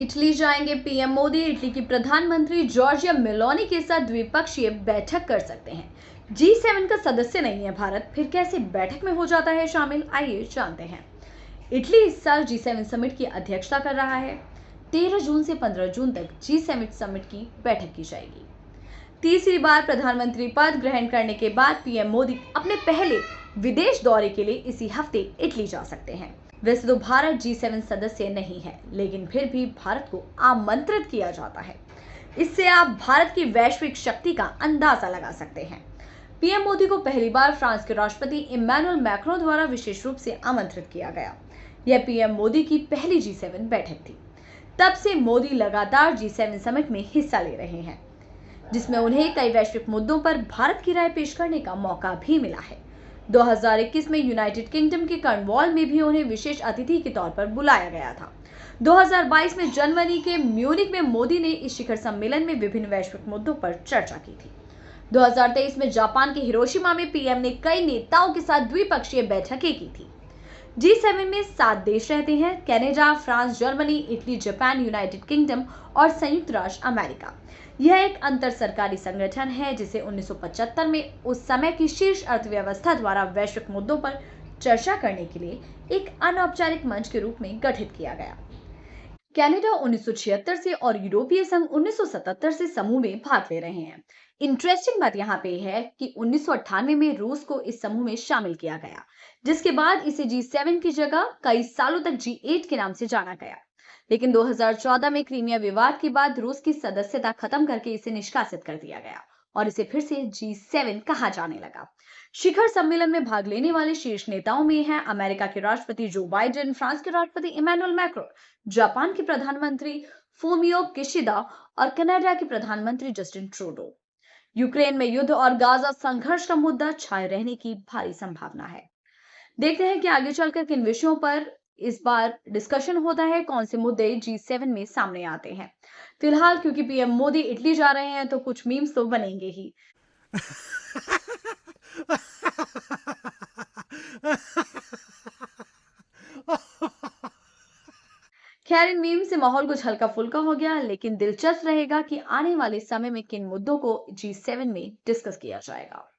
Italy जाएंगे PM Modi. Italy की प्रधानमंत्री जॉर्जिया मेलोनी के साथ द्विपक्षीय बैठक कर सकते हैं। जी7 का सदस्य नहीं है भारत, फिर कैसे बैठक में हो जाता है शामिल, आइए जानते हैं। इटली इस साल जी7 समिट की अध्यक्षता कर रहा है। 13 जून से 15 जून तक जी7 समिट की बैठक की जाएगी। तीसरी बार प्रधानमंत्री पद ग्रहण करने के बाद पीएम मोदी अपने पहले विदेश दौरे के लिए इसी हफ्ते इटली जा सकते हैं। वैसे तो भारत जी7 सदस्य नहीं है, लेकिन फिर भी भारत को आमंत्रित किया जाता है। इससे आप भारत की वैश्विक शक्ति का अंदाजा लगा सकते हैं। पीएम मोदी को पहली बार फ्रांस के राष्ट्रपति इमैनुअल मैक्रों द्वारा विशेष रूप से आमंत्रित किया गया। यह पीएम मोदी की पहली जी7 बैठक थी। तब से मोदी लगातार जी7 समिट में हिस्सा ले रहे हैं, जिसमें उन्हें कई वैश्विक मुद्दों पर भारत की राय पेश करने का मौका भी मिला है। 2021 में यूनाइटेड किंगडम के कर्नवॉल में भी उन्हें विशेष अतिथि के तौर पर बुलाया गया था। 2022 में जर्मनी के म्यूनिख में मोदी ने इस शिखर सम्मेलन में विभिन्न वैश्विक मुद्दों पर चर्चा की थी। 2023 में जापान के हिरोशिमा में पीएम ने कई नेताओं के साथ द्विपक्षीय बैठकें की थी। जी7 में 7 देश रहते हैं: Canada, France, Germany, Italy, Japan, United kingdom और संयुक्त राष्ट्र अमेरिका। यह एक अंतर सरकारी संगठन है जिसे 1975 में उस समय की शीर्ष अर्थव्यवस्था द्वारा वैश्विक मुद्दों पर चर्चा करने के लिए एक अनौपचारिक मंच के रूप में गठित किया गया। कनाडा 1976 से और यूरोपीय संघ 1977 से समूह में भाग ले रहे हैं। इंटरेस्टिंग बात यहाँ पे है कि 1998 में रूस को इस समूह में शामिल किया गया, जिसके बाद इसे जी7 की जगह कई सालों तक जी8 के नाम से जाना गया। लेकिन 2014 में क्रीमिया विवाद के बाद रूस की सदस्यता खत्म करके इसे निष्कासित कर दिया गया और इसे फिर से जी7 कहा जाने लगा। शिखर सम्मेलन में भाग लेने वाले शीर्ष नेताओं में हैं अमेरिका के राष्ट्रपति जो बाइडेन, फ्रांस के राष्ट्रपति इमैनुअल मैक्रों, जापान के प्रधानमंत्री फूमियो किशिदा और कनाडा के प्रधानमंत्री जस्टिन ट्रूडो। यूक्रेन में युद्ध और गाजा संघर्ष का मुद्दा छाए रहने की भारी संभावना है। देखते हैं कि आगे चलकर किन विषयों पर इस बार डिस्कशन होता है, कौन से मुद्दे जी7 में सामने आते हैं। फिलहाल क्योंकि पीएम मोदी इटली जा रहे हैं तो कुछ मीम्स तो बनेंगे ही। खैर, इन मीम से माहौल कुछ हल्का फुल्का हो गया, लेकिन दिलचस्प रहेगा कि आने वाले समय में किन मुद्दों को जी7 में डिस्कस किया जाएगा।